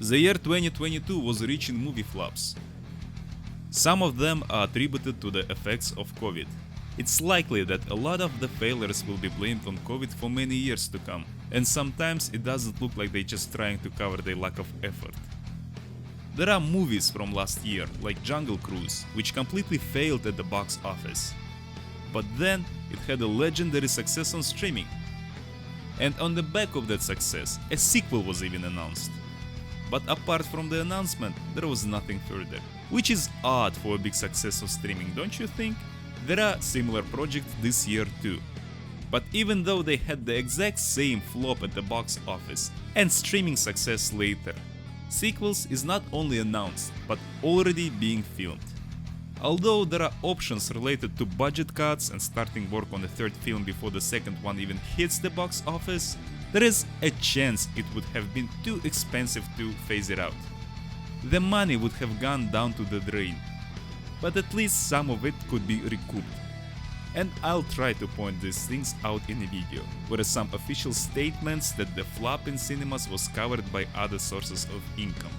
The year 2022 was rich in movie flops. Some of them are attributed to the effects of COVID. It's likely that a lot of the failures will be blamed on COVID for many years to come, and sometimes it doesn't look like they're just trying to cover their lack of effort. There are movies from last year, like Jungle Cruise, which completely failed at the box office. But then, it had a legendary success on streaming. And on the back of that success, a sequel was even announced. But apart from the announcement, there was nothing further. Which is odd for a big success of streaming, don't you think? There are similar projects this year too. But even though they had the exact same flop at the box office and streaming success later, sequels is not only announced, but already being filmed. Although there are options related to budget cuts and starting work on the third film before the second one even hits the box office, there is a chance it would have been too expensive to phase it out. The money would have gone down to the drain, but at least some of it could be recouped. And I'll try to point these things out in a video, whereas some official statements that the flop in cinemas was covered by other sources of income.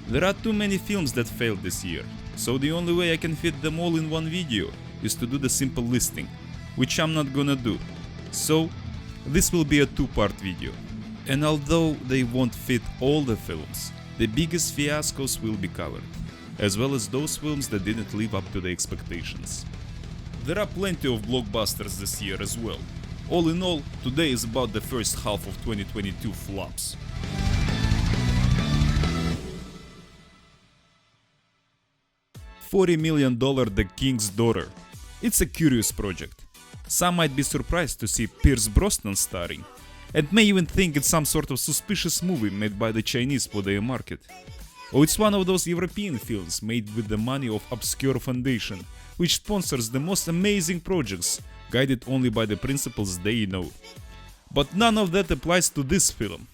There are too many films that failed this year, so the only way I can fit them all in one video is to do the simple listing, which I'm not gonna do. So, this will be a two-part video. And although they won't fit all the films, the biggest fiascos will be covered, as well as those films that didn't live up to the expectations. There are plenty of blockbusters this year as well. All in all, today is about the first half of 2022 flops. $40 million The King's Daughther. It's a curious project. Some might be surprised to see Pierce Brosnan starring, and may even think it's some sort of suspicious movie made by the Chinese for their market. Or it's one of those European films made with the money of obscure foundation, which sponsors the most amazing projects, guided only by the principles they know. But none of that applies to this film.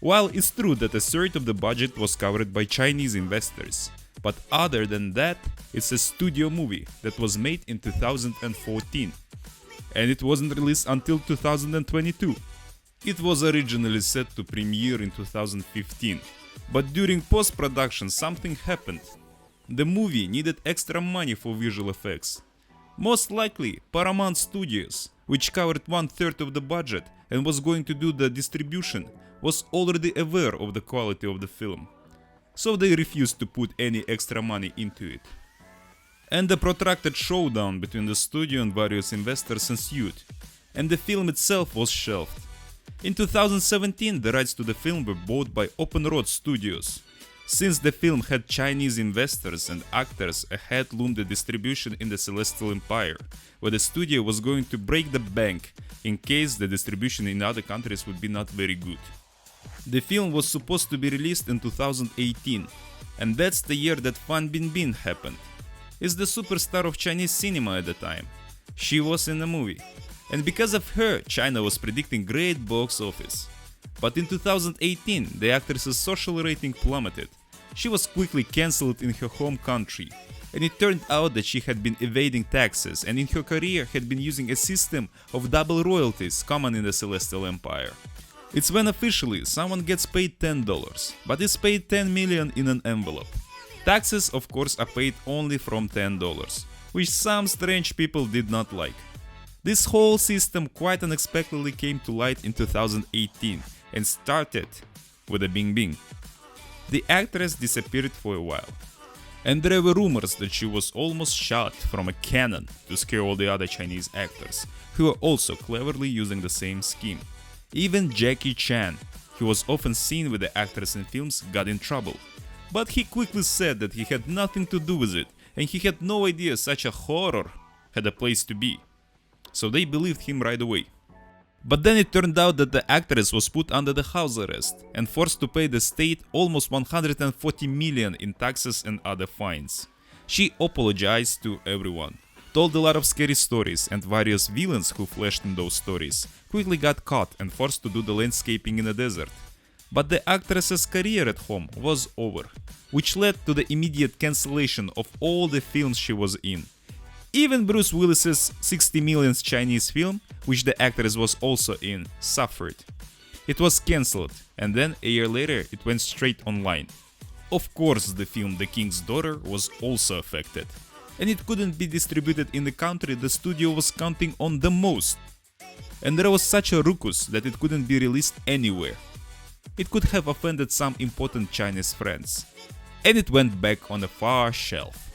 While it's true that a third of the budget was covered by Chinese investors, but other than that, it's a studio movie that was made in 2014. And it wasn't released until 2022. It was originally set to premiere in 2015, but during post-production something happened. The movie needed extra money for visual effects. Most likely Paramount Studios, which covered 1/3 of the budget and was going to do the distribution, was already aware of the quality of the film. So they refused to put any extra money into it. And the protracted showdown between the studio and various investors ensued, and the film itself was shelved. In 2017, the rights to the film were bought by Open Road Studios. Since the film had Chinese investors and actors, ahead loomed the distribution in the Celestial Empire, where the studio was going to break the bank in case the distribution in other countries would be not very good. The film was supposed to be released in 2018, and that's the year that Fan Bingbing happened. Is the superstar of Chinese cinema at the time. She was in the movie, and because of her, China was predicting great box office. But in 2018, the actress's social rating plummeted. She was quickly cancelled in her home country, and it turned out that she had been evading taxes and in her career had been using a system of double royalties common in the Celestial Empire. It's when officially someone gets paid $10, but is paid 10 million in an envelope. Taxes, of course, are paid only from $10, which some strange people did not like. This whole system quite unexpectedly came to light in 2018 and started with a Bing Bing. The actress disappeared for a while, and there were rumors that she was almost shot from a cannon to scare all the other Chinese actors, who were also cleverly using the same scheme. Even Jackie Chan, who was often seen with the actress in films, got in trouble. But he quickly said that he had nothing to do with it, and he had no idea such a horror had a place to be. So they believed him right away. But then it turned out that the actress was put under the house arrest and forced to pay the state almost 140 million in taxes and other fines. She apologized to everyone, told a lot of scary stories, and various villains who flashed in those stories quickly got caught and forced to do the landscaping in the desert. But the actress's career at home was over, which led to the immediate cancellation of all the films she was in. Even Bruce Willis's 60 Million Chinese film, which the actress was also in, suffered. It was cancelled, and then a year later it went straight online. Of course, the film The King's Daughter was also affected, and it couldn't be distributed in the country the studio was counting on the most. And there was such a ruckus that it couldn't be released anywhere. It could have offended some important Chinese friends, and it went back on a far shelf.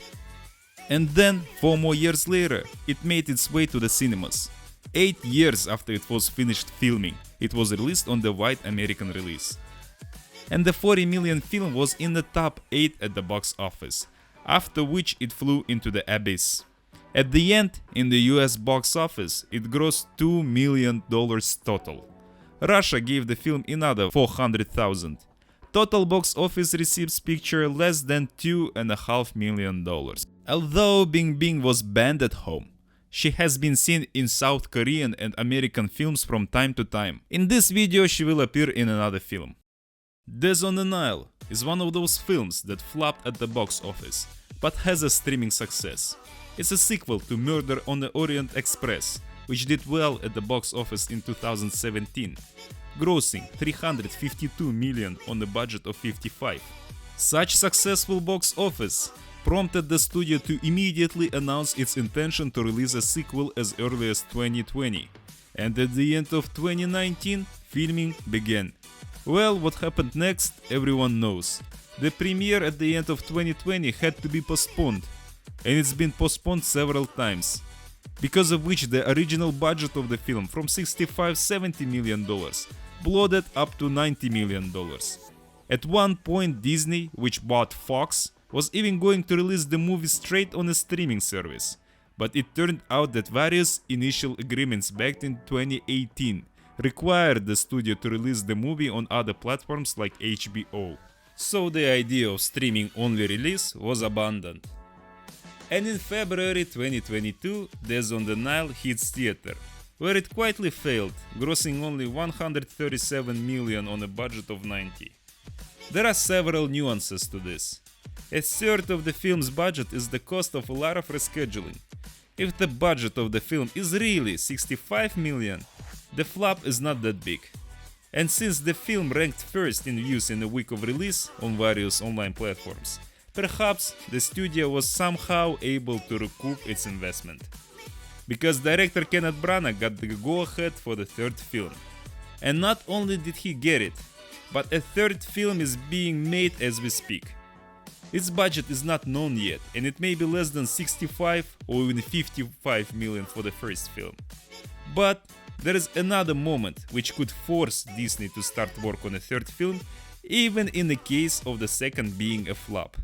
And then, 4 more years later, it made its way to the cinemas. 8 years after it was finished filming, it was released on the wide American release. And the 40 million film was in the top 8 at the box office, after which it flew into the abyss. At the end, in the US box office, it grossed $2 million total. Russia gave the film another 400,000. Total box office receipts picture less than $2.5 million. Although Bing Bing was banned at home, she has been seen in South Korean and American films from time to time. In this video she will appear in another film. Death on the Nile is one of those films that flopped at the box office, but has a streaming success. It's a sequel to Murder on the Orient Express, which did well at the box office in 2017, grossing $352 million on a budget of $55. Such successful box office prompted the studio to immediately announce its intention to release a sequel as early as 2020. And at the end of 2019, filming began. Well, what happened next, everyone knows. The premiere at the end of 2020 had to be postponed, and it's been postponed several times, because of which the original budget of the film from $65–70 million bloated up to $90 million. At one point, Disney, which bought Fox, was even going to release the movie straight on a streaming service, but it turned out that various initial agreements back in 2018 required the studio to release the movie on other platforms like HBO. So the idea of streaming-only release was abandoned. And in February 2022, Death on the Nile hits theater, where it quietly failed, grossing only $137 million on a budget of $90. There are several nuances to this. A third of the film's budget is the cost of a lot of rescheduling. If the budget of the film is really $65 million, the flop is not that big. And since the film ranked first in views in the week of release on various online platforms, perhaps the studio was somehow able to recoup its investment. Because director Kenneth Branagh got the go-ahead for the third film. And not only did he get it, but a third film is being made as we speak. Its budget is not known yet, and it may be less than 65 or even 55 million for the first film. But there is another moment which could force Disney to start work on a third film, even in the case of the second being a flop.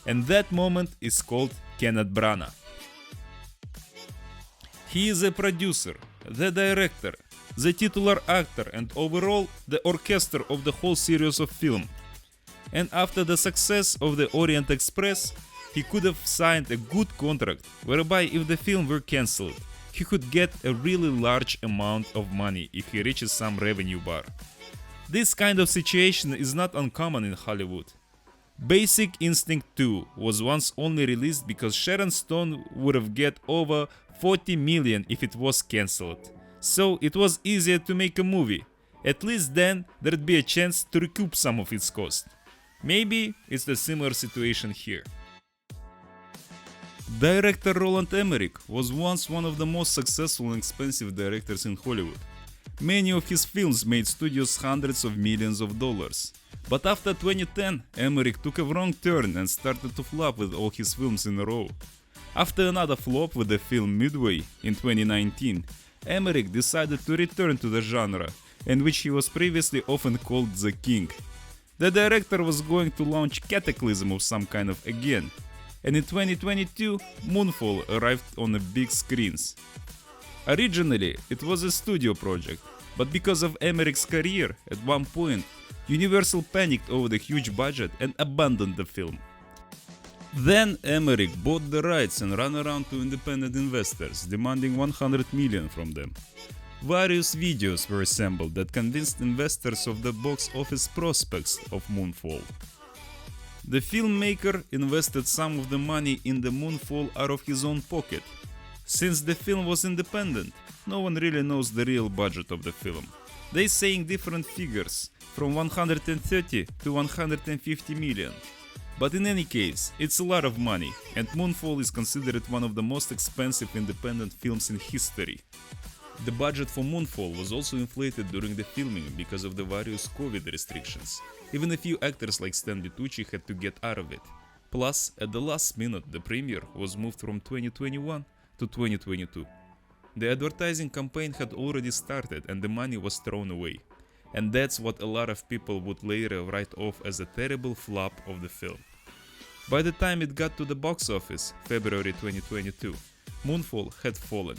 And that moment is called Kenneth Branagh. He is a producer, the director, the titular actor and overall the orchestra of the whole series of film. And after the success of the Orient Express, he could have signed a good contract whereby if the film were cancelled, he could get a really large amount of money if he reaches some revenue bar. This kind of situation is not uncommon in Hollywood. Basic Instinct 2 was once only released because Sharon Stone would have get over 40 million if it was cancelled. So it was easier to make a movie. At least then there'd be a chance to recoup some of its cost. Maybe it's a similar situation here. Director Roland Emmerich was once one of the most successful and expensive directors in Hollywood. Many of his films made studios hundreds of millions of dollars. But after 2010, Emmerich took a wrong turn and started to flop with all his films in a row. After another flop with the film Midway in 2019, Emmerich decided to return to the genre, in which he was previously often called the King. The director was going to launch Cataclysm of some kind of again, and in 2022, Moonfall arrived on the big screens. Originally, it was a studio project, but because of Emmerich's career, at one point, Universal panicked over the huge budget and abandoned the film. Then Emmerich bought the rights and ran around to independent investors, demanding $100 million from them. Various videos were assembled that convinced investors of the box office prospects of Moonfall. The filmmaker invested some of the money in the Moonfall out of his own pocket. Since the film was independent, no one really knows the real budget of the film. They saying different figures, from 130 to 150 million. But in any case, it's a lot of money, and Moonfall is considered one of the most expensive independent films in history. The budget for Moonfall was also inflated during the filming because of the various COVID restrictions. Even a few actors like Stanley Tucci had to get out of it. Plus, at the last minute, the premiere was moved from 2021 to 2022. The advertising campaign had already started and the money was thrown away. And that's what a lot of people would later write off as a terrible flop of the film. By the time it got to the box office, February 2022, Moonfall had fallen.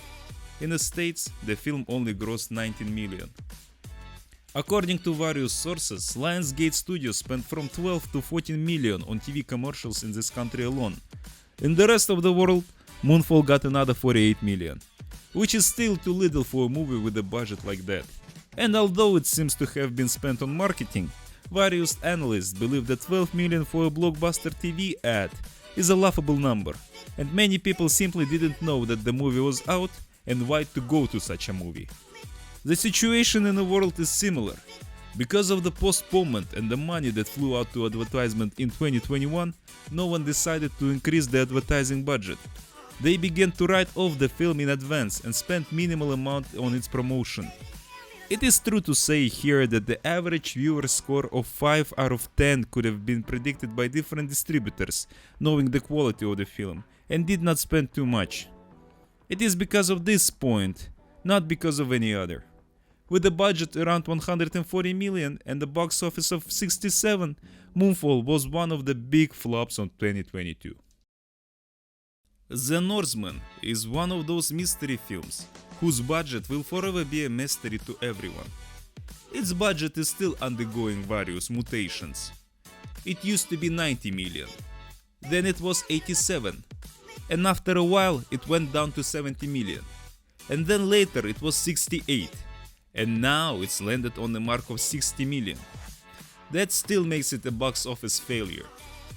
In the States, the film only grossed 19 million. According to various sources, Lionsgate Studios spent from 12 to 14 million on TV commercials in this country alone. In the rest of the world, Moonfall got another 48 million, which is still too little for a movie with a budget like that. And although it seems to have been spent on marketing, various analysts believe that 12 million for a blockbuster TV ad is a laughable number, and many people simply didn't know that the movie was out and why to go to such a movie. The situation in the world is similar. Because of the postponement and the money that flew out to advertisement in 2021, no one decided to increase the advertising budget. They began to write off the film in advance and spent minimal amount on its promotion. It is true to say here that the average viewer score of 5 out of 10 could have been predicted by different distributors, knowing the quality of the film, and did not spend too much. It is because of this point, not because of any other. With a budget around 140 million and a box office of 67, Moonfall was one of the big flops of 2022. The Northman is one of those mystery films whose budget will forever be a mystery to everyone. Its budget is still undergoing various mutations. It used to be 90 million, then it was 87, and after a while it went down to 70 million, and then later it was 68, and now it's landed on the mark of 60 million. That still makes it a box office failure.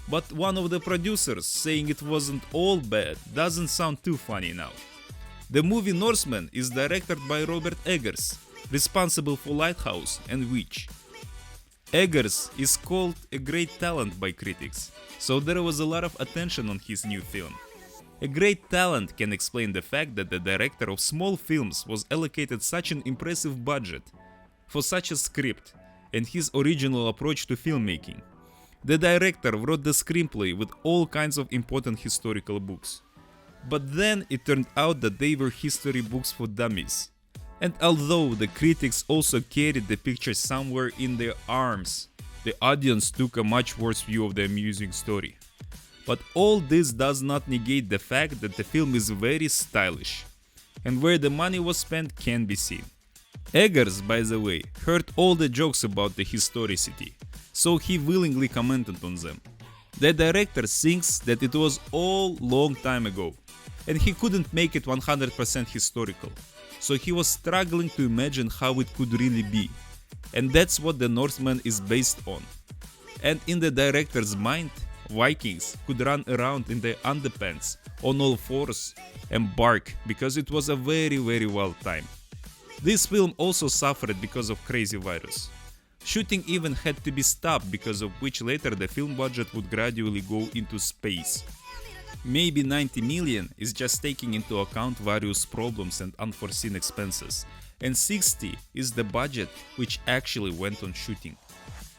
But one of the producers saying it wasn't all bad doesn't sound too funny now. The movie Northman is directed by Robert Eggers, responsible for Lighthouse and Witch. Eggers is called a great talent by critics, so there was a lot of attention on his new film. A great talent can explain the fact that the director of small films was allocated such an impressive budget for such a script and his original approach to filmmaking. The director wrote the screenplay with all kinds of important historical books. But then it turned out that they were history books for dummies. And although the critics also carried the picture somewhere in their arms, the audience took a much worse view of the amusing story. But all this does not negate the fact that the film is very stylish, and where the money was spent can be seen. Eggers, by the way, heard all the jokes about the historicity, so he willingly commented on them. The director thinks that it was all long time ago, and he couldn't make it 100% historical, so he was struggling to imagine how it could really be. And that's what the Northman is based on. And in the director's mind, Vikings could run around in their underpants, on all fours, and bark because it was a very wild time. This film also suffered because of crazy virus. Shooting even had to be stopped, because of which later the film budget would gradually go into space. Maybe 90 million is just taking into account various problems and unforeseen expenses, and 60 is the budget which actually went on shooting.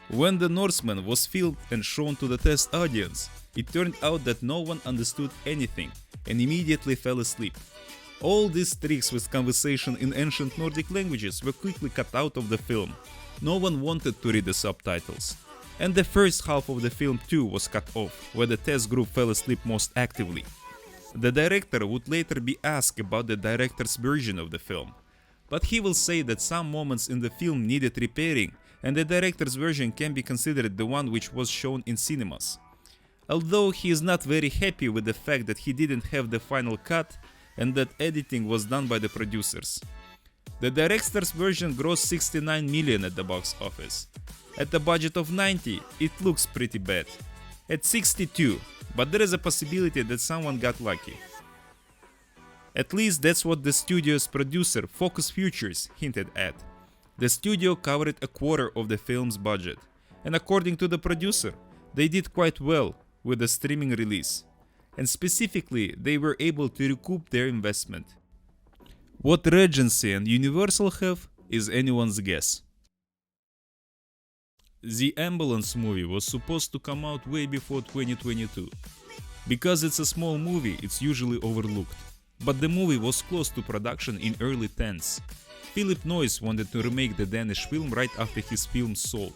When The Northman was filmed and shown to the test audience, it turned out that no one understood anything and immediately fell asleep. All these tricks with conversation in ancient Nordic languages were quickly cut out of the film. No one wanted to read the subtitles. And the first half of the film too was cut off, where the test group fell asleep most actively. The director would later be asked about the director's version of the film, but he will say that some moments in the film needed repairing, and the director's version can be considered the one which was shown in cinemas. Although he is not very happy with the fact that he didn't have the final cut and that editing was done by the producers. The director's version grossed 69 million at the box office. At a budget of 90, it looks pretty bad. At 62, but there is a possibility that someone got lucky. At least that's what the studio's producer, Focus Features, hinted at. The studio covered a quarter of the film's budget, and according to the producer, they did quite well with the streaming release, and specifically they were able to recoup their investment. What Regency and Universal have is anyone's guess. The Ambulance movie was supposed to come out way before 2022. Because it's a small movie, it's usually overlooked. But the movie was close to production in early 10s. Philip Noyce wanted to remake the Danish film right after his film Salt.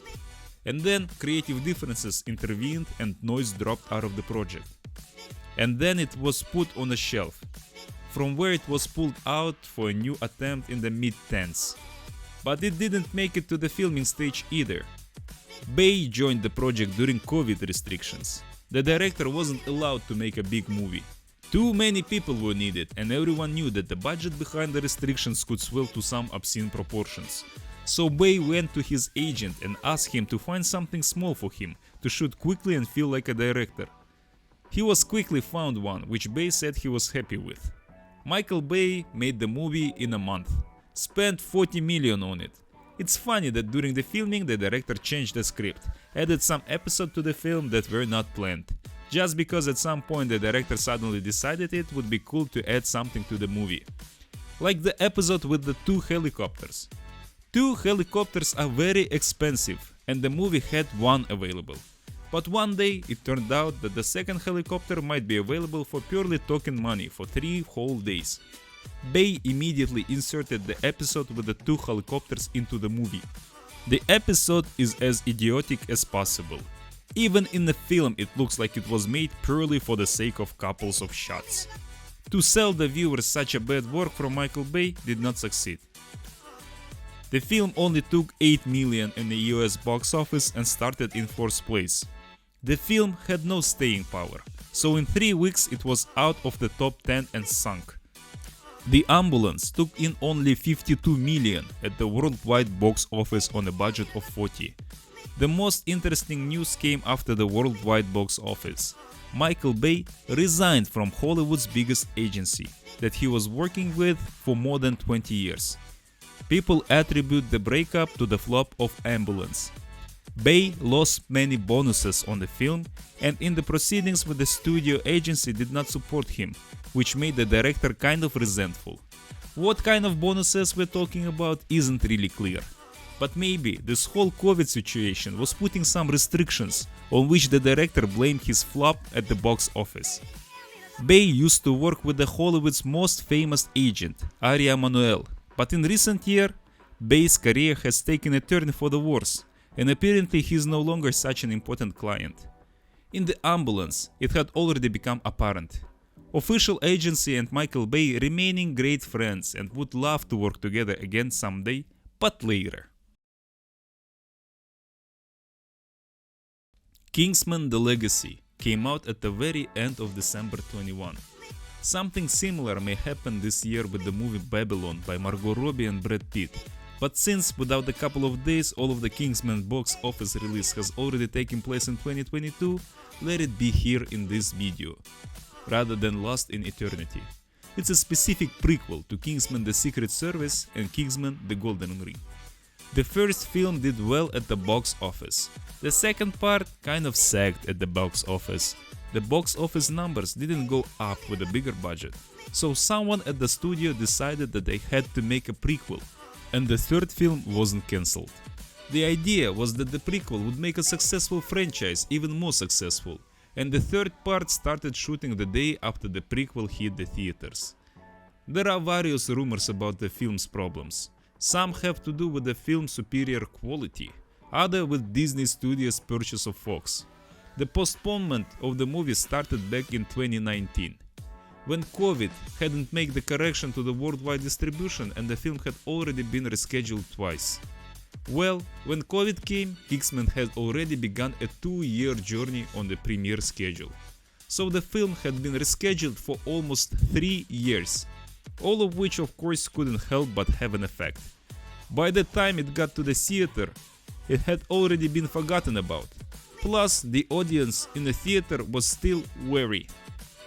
And then creative differences intervened and Noyce dropped out of the project. And then it was put on a shelf, from where it was pulled out for a new attempt in the mid-10s. But it didn't make it to the filming stage either. Bay joined the project during COVID restrictions. The director wasn't allowed to make a big movie. Too many people were needed, and everyone knew that the budget behind the restrictions could swell to some obscene proportions. So Bay went to his agent and asked him to find something small for him, to shoot quickly and feel like a director. He was quickly found one, which Bay said he was happy with. Michael Bay made the movie in a month, spent 40 million on it. It's funny that during the filming the director changed the script, added some episodes to the film that were not planned, just because at some point the director suddenly decided it would be cool to add something to the movie. Like the episode with the 2 helicopters. 2 helicopters are very expensive, and the movie had one available. But one day it turned out that the second helicopter might be available for purely token money for 3 whole days. Bay immediately inserted the episode with the 2 helicopters into the movie. The episode is as idiotic as possible. Even in the film it looks like it was made purely for the sake of couples of shots. To sell the viewers such a bad work from Michael Bay did not succeed. The film only took 8 million in the US box office and started in 4th place. The film had no staying power, so in 3 weeks it was out of the top 10 and sunk. The Ambulance took in only 52 million at the worldwide box office on a budget of 40. The most interesting news came after the worldwide box office. Michael Bay resigned from Hollywood's biggest agency that he was working with for more than 20 years. People attribute the breakup to the flop of Ambulance. Bay lost many bonuses on the film, and in the proceedings with the studio agency did not support him, which made the director kind of resentful. What kind of bonuses we're talking about isn't really clear. But maybe this whole COVID situation was putting some restrictions on which the director blamed his flop at the box office. Bay used to work with the Hollywood's most famous agent, Ari Emanuel, but in recent years, Bay's career has taken a turn for the worse, and apparently he is no longer such an important client. In the Ambulance, it had already become apparent. Official agency and Michael Bay remaining great friends and would love to work together again someday, but later. Kingsman: The Legacy came out at the very end of December 21. Something similar may happen this year with the movie Babylon by Margot Robbie and Brad Pitt, but since without a couple of days all of the Kingsman box office release has already taken place in 2022, let it be here in this video, rather than lost in eternity. It's a specific prequel to Kingsman: The Secret Service and Kingsman: The Golden Ring. The first film did well at the box office. The second part kind of sagged at the box office. The box office numbers didn't go up with a bigger budget, so someone at the studio decided that they had to make a prequel, and the third film wasn't cancelled. The idea was that the prequel would make a successful franchise even more successful, and the third part started shooting the day after the prequel hit the theaters. There are various rumors about the film's problems. Some have to do with the film's superior quality, others with Disney Studios' purchase of Fox. The postponement of the movie started back in 2019, when COVID hadn't made the correction to the worldwide distribution and the film had already been rescheduled twice. Well, when COVID came, Kingsman had already begun a 2-year journey on the premiere schedule. So the film had been rescheduled for almost 3 years, all of which of course couldn't help but have an effect. By the time it got to the theater, it had already been forgotten about. Plus, the audience in the theater was still wary.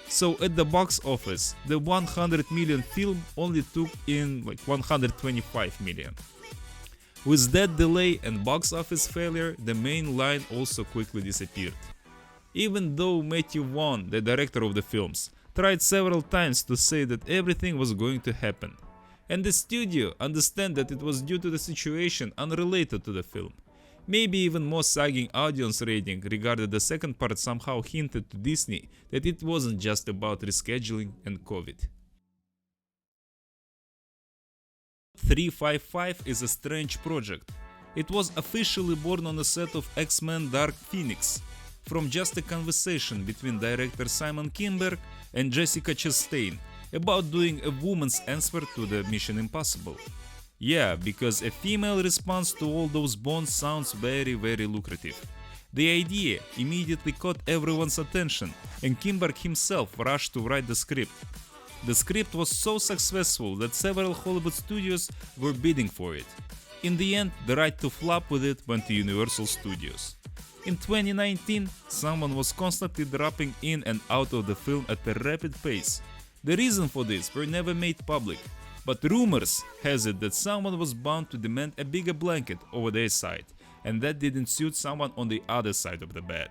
So at the box office, the 100 million film only took in like 125 million. With that delay and box office failure, the main line also quickly disappeared. Even though Pt.1, the director of the films, tried several times to say that everything was going to happen, and the studio understand that it was due to the situation unrelated to the film. Maybe even more sagging audience rating regarding the second part somehow hinted to Disney that it wasn't just about rescheduling and COVID. 355 is a strange project. It was officially born on the set of X-Men Dark Phoenix, from just a conversation between director Simon Kinberg and Jessica Chastain about doing a woman's answer to the Mission Impossible. Yeah, because a female response to all those bonds sounds very lucrative. The idea immediately caught everyone's attention, and Kinberg himself rushed to write the script. The script was so successful that several Hollywood studios were bidding for it. In the end, the right to flop with it went to Universal Studios. In 2019, someone was constantly dropping in and out of the film at a rapid pace. The reason for this were never made public, but rumors has it that someone was bound to demand a bigger blanket over their side, and that didn't suit someone on the other side of the bed.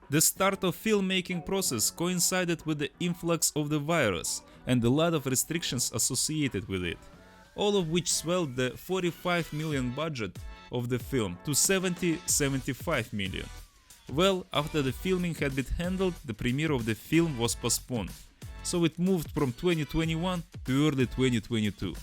The start of filmmaking process coincided with the influx of the virus and a lot of restrictions associated with it, all of which swelled the 45 million budget of the film to 75 million. Well, after the filming had been handled, the premiere of the film was postponed, so it moved from 2021 to early 2022.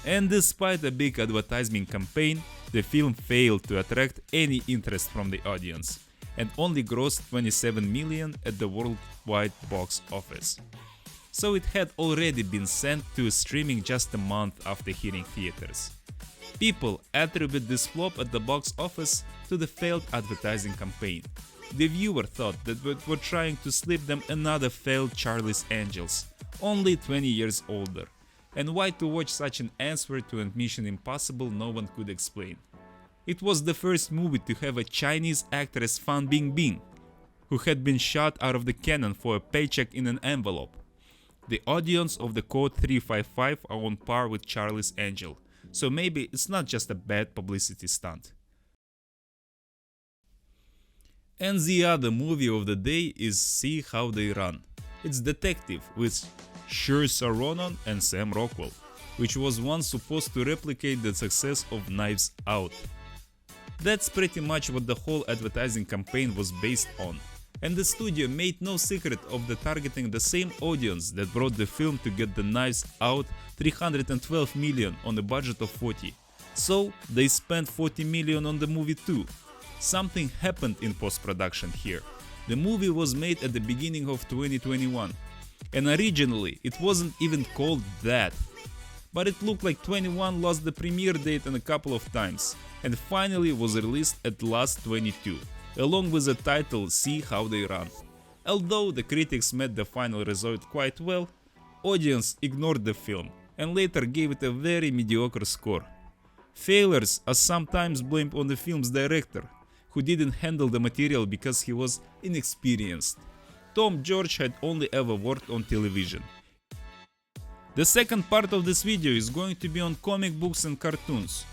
And despite a big advertising campaign, the film failed to attract any interest from the audience, and only grossed 27 million at the worldwide box office. So it had already been sent to streaming just a month after hitting theaters. People attribute this flop at the box office to the failed advertising campaign. The viewer thought that we were trying to slip them another failed Charlie's Angels, only 20 years older. And why to watch such an answer to a Mission Impossible no one could explain. It was the first movie to have a Chinese actress Fan Bingbing, who had been shot out of the cannon for a paycheck in an envelope. The audience of the Code 355 are on par with Charlie's Angel, so maybe it's not just a bad publicity stunt. And the other movie of the day is See How They Run. It's detective with Saoirse Ronan and Sam Rockwell, which was once supposed to replicate the success of Knives Out. That's pretty much what the whole advertising campaign was based on, and the studio made no secret of the targeting the same audience that brought the film to get the Knives Out 312 million on a budget of 40. So they spent 40 million on the movie too. Something happened in post-production here. The movie was made at the beginning of 2021, and originally it wasn't even called that. But it looked like 21 lost the premiere date a couple of times, and finally was released at last 22, along with the title See How They Run. Although the critics met the final result quite well, audience ignored the film and later gave it a very mediocre score. Failures are sometimes blamed on the film's director, who didn't handle the material because he was inexperienced. Tom George had only ever worked on television. The second part of this video is going to be on comic books and cartoons.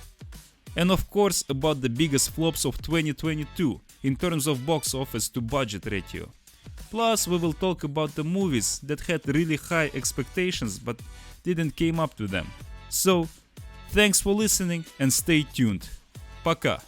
And of course about the biggest flops of 2022 in terms of box office to budget ratio. Plus we will talk about the movies that had really high expectations but didn't came up to them. So, thanks for listening and stay tuned. Пока!